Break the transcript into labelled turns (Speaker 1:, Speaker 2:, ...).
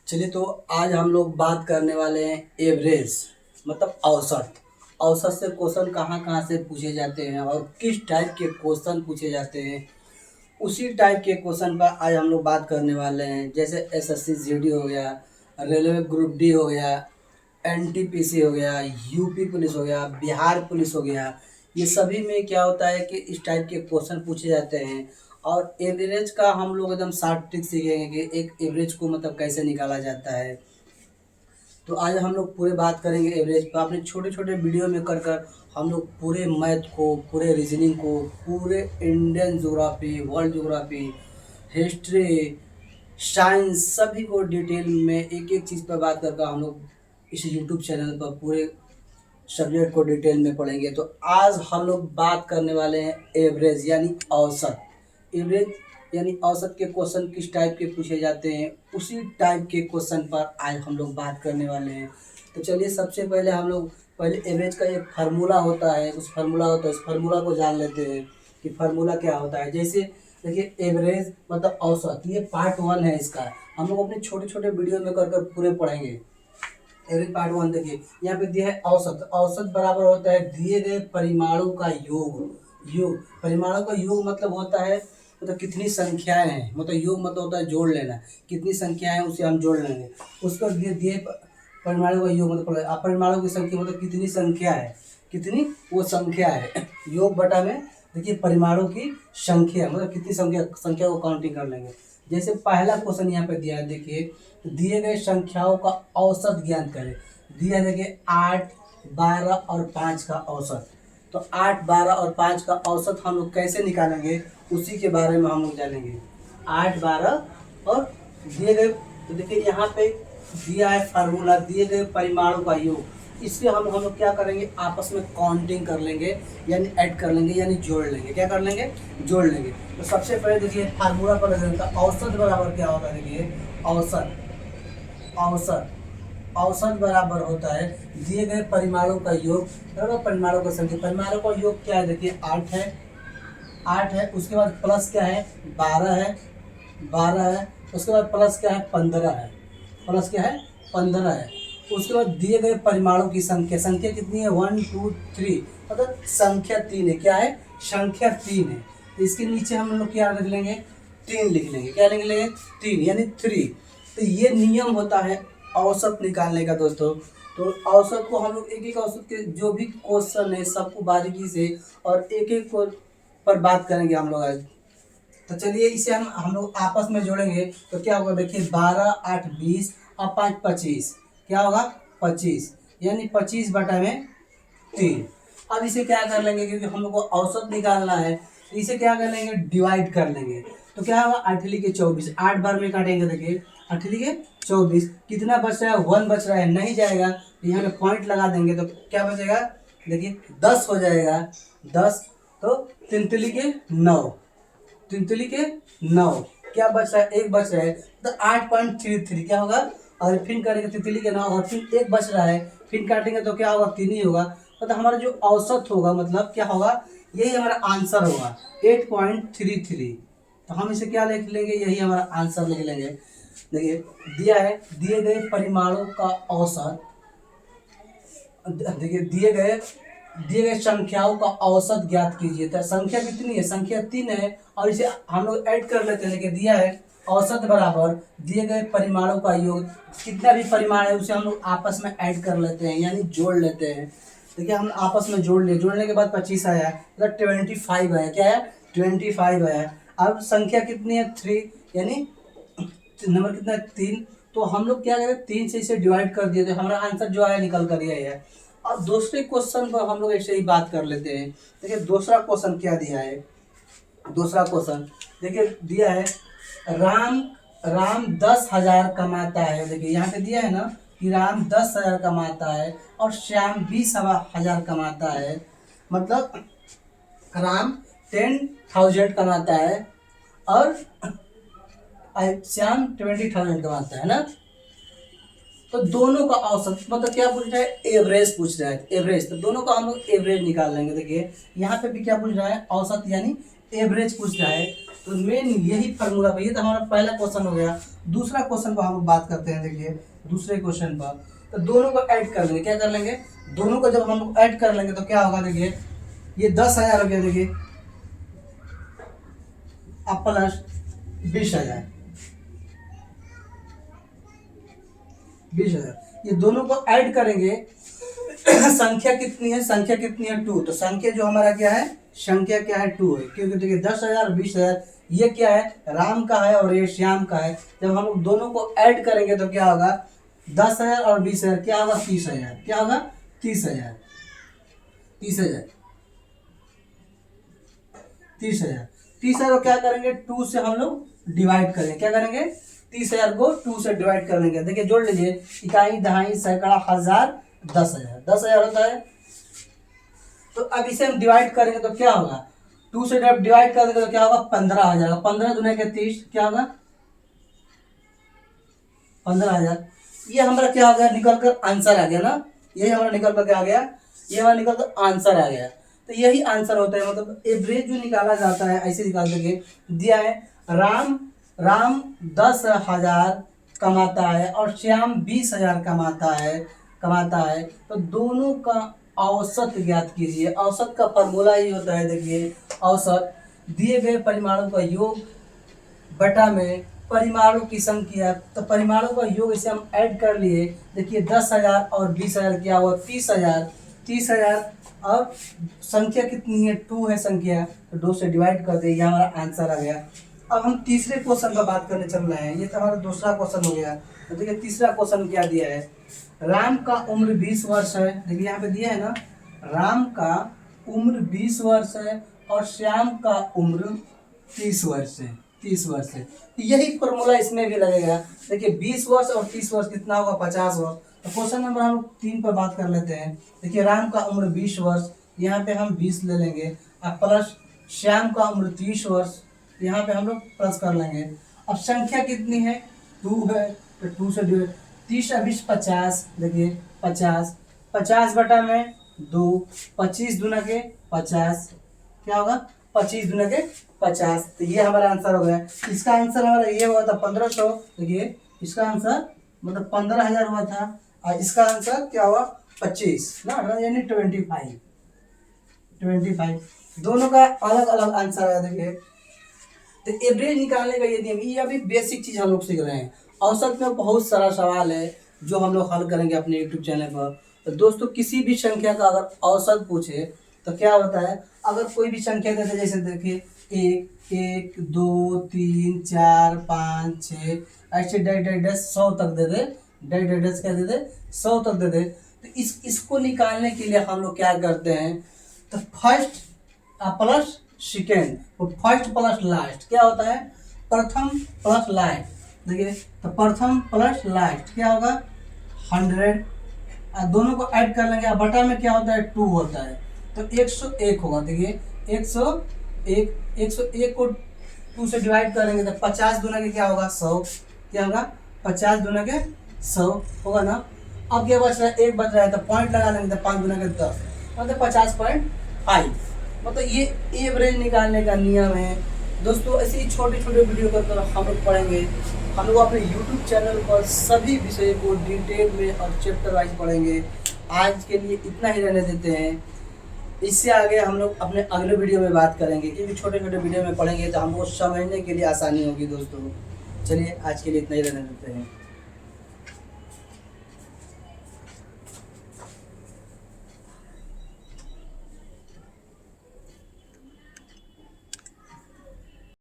Speaker 1: चलिए तो आज हम लोग बात करने वाले हैं एवरेज मतलब औसत। औसत से क्वेश्चन कहाँ कहाँ से पूछे जाते हैं और किस टाइप के क्वेश्चन पूछे जाते हैं, उसी टाइप के क्वेश्चन पर आज हम लोग बात करने वाले हैं। जैसे एसएससी जीडी हो गया, रेलवे ग्रुप डी हो गया, एनटीपीसी हो गया, यूपी पुलिस हो गया, बिहार पुलिस हो गया। ये सभी में क्या होता है कि इस टाइप के क्वेश्चन पूछे जाते हैं। और एवरेज का हम लोग एकदम शॉर्ट ट्रिक सीखेंगे कि एक एवरेज को मतलब कैसे निकाला जाता है। तो आज हम लोग पूरे बात करेंगे एवरेज पर। अपने छोटे छोटे वीडियो में कर कर हम लोग पूरे मैथ को, पूरे रीजनिंग को, पूरे Indian geography, world geography, history, science सभी को डिटेल में एक एक चीज़ पर बात कर कर हम लोग इस यूट्यूब चैनल पर पूरे सब्जेक्ट को डिटेल में पढ़ेंगे। तो आज हम लोग बात करने वाले हैं एवरेज यानी औसत। एवरेज यानी औसत के क्वेश्चन किस टाइप के पूछे जाते हैं, उसी टाइप के क्वेश्चन पर आज हम लोग बात करने वाले हैं। तो चलिए सबसे पहले हम लोग पहले एवरेज का एक फार्मूला होता है, उस फार्मूला को जान लेते हैं कि फार्मूला क्या होता है। जैसे देखिए एवरेज मतलब औसत, ये पार्ट वन है इसका। हम लोग अपने छोटे छोटे वीडियो में कर कर पूरे पढ़ेंगे। एवरेज पार्ट वन देखिए यहाँ पे दिया है औसत। औसत बराबर होता है दिए गए परिमाणों का योग। योग, परिमाणों का योग मतलब होता है मतलब कितनी संख्याएं हैं, मतलब योग मतलब होता है जोड़ लेना। कितनी संख्याएं हैं उसे हम जोड़ लेंगे। उसको दिए दिए परिमाणों का योग मतलब अपरिमाणों की संख्या मतलब कितनी संख्या है, कितनी वो संख्या है। योग बटा में देखिए परिमाणों की संख्या मतलब कितनी संख्या, संख्या को काउंटिंग कर लेंगे। जैसे पहला क्वेश्चन यहाँ पे दिया है, देखिए दिए गए संख्याओं का औसत ज्ञात करें। दिया देखिए 8, 12 और 5 का औसत। तो 8, 12 और 5 का औसत हम लोग कैसे निकालेंगे उसी के बारे में हम लोग जानेंगे। 8, 12 और दिए गए, तो देखिए यहाँ पे दिया है फार्मूला दिए गए परिमाणों का योग। इससे हम लोग क्या करेंगे, आपस में काउंटिंग कर लेंगे यानी ऐड कर लेंगे यानी जोड़ लेंगे। क्या कर लेंगे, जोड़ लेंगे। तो सबसे पहले देखिए फार्मूला पर औसत बराबर क्या होता है। देखिए औसत, औसत औसत बराबर होता है दिए गए परिमाणों का योग बराबर परिमाणों का संख्या। परिमाणों का योग क्या है, देखिए 8 है, 8 है। उसके बाद प्लस क्या है, 12 है, 12 है। उसके बाद प्लस क्या है, 15 है। प्लस क्या है, 15 है। उसके बाद दिए गए परिमाणों की संख्या, संख्या कितनी है 1, 2, 3 मतलब संख्या 3 है। क्या है, संख्या 3 है। तो इसके नीचे हम लोग क्या लिख लेंगे, 3 लिख लेंगे। क्या लिख लेंगे, 3 यानी 3। तो ये नियम होता है औसत निकालने का दोस्तों। तो औसत को हम लोग एक एक औसत के जो भी क्वेश्चन है सबको बारीकी से और एक एक को पर बात करेंगे हम लोग आज। तो चलिए इसे हम लोग आपस में जोड़ेंगे। तो क्या होगा, देखिए 12, 8, 20 और 5, 25। क्या होगा, 25 यानी 25 बटा में 3। अब इसे क्या कर लेंगे, क्योंकि हम लोग को औसत निकालना है तो इसे क्या कर लेंगे, डिवाइड कर लेंगे। तो क्या होगा, 8 के 24, 8 बार में काटेंगे। देखिए 8 के 24 कितना बच रहा है, 1 बच रहा है, नहीं जाएगा तो यहाँ पे पॉइंट लगा देंगे। तो क्या बचेगा, देखिए 10 हो जाएगा। 10 तो 3 के 9, 3 के 9। क्या बच रहा है, एक बच रहा है तो 8.33 क्या होगा। और फिर करेंगे तितली के 9 और फिर एक बच रहा है, फिर काटेंगे तो क्या होगा, 3 ही होगा। मतलब हमारा जो औसत होगा मतलब क्या होगा, यही हमारा आंसर होगा 8.33। तो हम इसे क्या लिख लेंगे, यही हमारा आंसर लिख लेंगे। देखिए दिया है दिए गए परिमाणों का औसत, देखिए दिए गए संख्याओं का औसत ज्ञात कीजिए। तो संख्या कितनी है, संख्या 3 है और इसे हम लोग ऐड कर लेते हैं। देखिए दिया है औसत बराबर दिए गए परिमाणों का योग। कितना भी परिमाण है उसे हम लोग आपस में ऐड कर लेते हैं यानी जोड़ लेते हैं। देखिए हम आपस में जोड़ लिए, जोड़ने के बाद 25 आया मतलब 25 आया। क्या है, 25 आया। अब संख्या कितनी है, 3 यानी नंबर कितना है, 3। तो हम लोग क्या करें, 3 से इसे डिवाइड कर दिए तो हमारा आंसर जो आया निकल कर यही है। और दूसरे क्वेश्चन पर हम लोग ऐसे ही बात कर लेते हैं। देखिए दूसरा क्वेश्चन क्या दिया है, दूसरा क्वेश्चन देखिए दिया है राम राम 10,000 कमाता है। देखिए यहाँ पे दिया है ना कि राम 10,000 कमाता है और श्याम 20,000 कमाता है। मतलब राम 10,000 कमाता है और श्याम 20,000 कमाता है ना। तो दोनों का औसत मतलब क्या पूछ रहा है, एवरेज पूछ रहा है, एवरेज। तो दोनों का हम लोग एवरेज निकाल लेंगे। देखिए यहाँ पे भी क्या पूछ रहा है, औसत यानी एवरेज पूछ रहा है। तो मेन यही फार्मूला पे, ये तो हमारा पहला क्वेश्चन हो गया। दूसरा क्वेश्चन पर हम लोग बात करते हैं। देखिए दूसरे क्वेश्चन पर तो दोनों को ऐड कर लेंगे। क्या कर लेंगे, दोनों को जब हम लोग ऐड कर लेंगे तो क्या होगा, देखिए ये 10,000 हो गया। देखिए अब प्लस 20,000, 20,000, ये दोनों को ऐड करेंगे। संख्या कितनी है, संख्या कितनी है 2। तो संख्या जो हमारा क्या है, संख्या क्या है 2 है। क्योंकि देखिए 10,000 20,000 ये क्या है, राम का है और ये श्याम का है। जब हम लोग दोनों को ऐड करेंगे तो क्या होगा, 10,000 और 20,000 क्या होगा, 30,000। क्या होगा, 30,000, 30,000, 30,000। 30,000 को क्या करेंगे, 2 से हम लोग डिवाइड करेंगे। क्या करेंगे, 30,000 को 2 से डिवाइड कर लेंगे। देखिए जोड़ लीजिए, इकाई दहाई सैकड़ा हजार 10,000, 10,000 होता है। तो अब इसे हम डिवाइड करेंगे तो क्या होगा, 2 से जब डिवाइड कर देंगे तो क्या होगा, 15,000। 15 दूने के 30, क्या होगा 15,000। ये हमारा क्या हो गया, निकल कर आंसर आ गया ना। यही हमारा निकल कर क्या आ गया, ये हमारा निकल कर आंसर आ गया। तो यही आंसर होता है, मतलब एवरेज जो निकाला जाता है ऐसे निकाल देंगे। दिया है राम राम 10,000 कमाता है और श्याम 20,000 कमाता है। तो दोनों का औसत ज्ञात कीजिए। औसत का फॉर्मूला ही होता है, देखिए औसत दिए गए परिमाणों का योग बटा में परिमाणों की संख्या। तो परिमाणों का योग इसे हम ऐड कर लिए। देखिए 10,000 और 20,000 क्या हुआ, 30,000, 30,000। और संख्या कितनी है, 2 है संख्या, तो 2 से डिवाइड कर दे, ये हमारा आंसर आ गया। अब हम तीसरे क्वेश्चन पर बात करने चल रहे हैं। ये तो हमारा दूसरा क्वेश्चन हो गया। तो देखिए तीसरा क्वेश्चन क्या दिया है, राम का उम्र 20 वर्ष है। देखिए यहाँ पे दिया है ना, राम का उम्र 20 वर्ष है और श्याम का उम्र 30 वर्ष है, 30 वर्ष है। तो यही फॉर्मूला इसमें भी लगेगा। देखिए 20 वर्ष और 30 वर्ष कितना होगा, 50 वर्ष। तो क्वेश्चन नंबर हम 3 पर बात कर लेते हैं। देखिए राम का उम्र 20 वर्ष, यहाँ पे हम 20 ले लेंगे। अब प्लस श्याम का उम्र 30 वर्ष, यहाँ पे हम लोग प्लस कर लेंगे। अब संख्या कितनी है, 2 है, तो 2 से डिवाइड, 30 और 20 50। देखिए 50, 50 बटा में 2, 25 दूना के 50, क्या होगा 25 दूना के 50। तो ये हमारा आंसर हो गया। इसका आंसर हमारा ये हुआ था 1500। देखिए इसका आंसर मतलब 15,000 हुआ था और इसका आंसर क्या हुआ 25 ना, यानी 25। दोनों का अलग अलग आंसर आया। देखिए तो एवरेज निकालने का ये नियम, ये अभी बेसिक चीज हम लोग सीख रहे हैं। औसत में बहुत सारा सवाल है जो हम लोग हल करेंगे अपने यूट्यूब चैनल पर। तो दोस्तों किसी भी संख्या का अगर औसत पूछे तो क्या होता है, अगर कोई भी संख्या देते, जैसे देखिए 1 1 2 3 4 5 6 ऐसे डैश 100 तक दे दे, डैश क्या दे दे 100 तक दे दे। तो इसको निकालने के लिए हम लोग क्या करते हैं, तो फर्स्ट प्लस सेकेंड, तो फर्स्ट प्लस लास्ट क्या होता है, प्रथम प्लस लास्ट। देखिए तो प्रथम प्लस लास्ट क्या होगा 100। दोनों को ऐड कर लेंगे। बटा में क्या होता है 2 होता है, तो 101 होगा। देखिए 101 को 2 से डिवाइड करेंगे तो 50 दूना के क्या होगा 100, क्या होगा 50 दूना के 100 होगा ना। अब क्या बच रहा है, 1 बच रहा है, तो पॉइंट लगा लेंगे तो 5 दूना के 10, मतलब 50.5। मतलब ये एवरेज निकालने का नियम है दोस्तों। ऐसे ही छोटे छोटे वीडियो कर हम लोग पढ़ेंगे। हम लोग अपने YouTube चैनल पर सभी विषय को डिटेल में और चैप्टर वाइज पढ़ेंगे। आज के लिए इतना ही रहने देते हैं। इससे आगे हम लोग अपने अगले वीडियो में बात करेंगे, क्योंकि छोटे छोटे वीडियो में पढ़ेंगे तो हमको समझने के लिए आसानी होगी दोस्तों। चलिए आज के लिए इतना ही रहने देते हैं।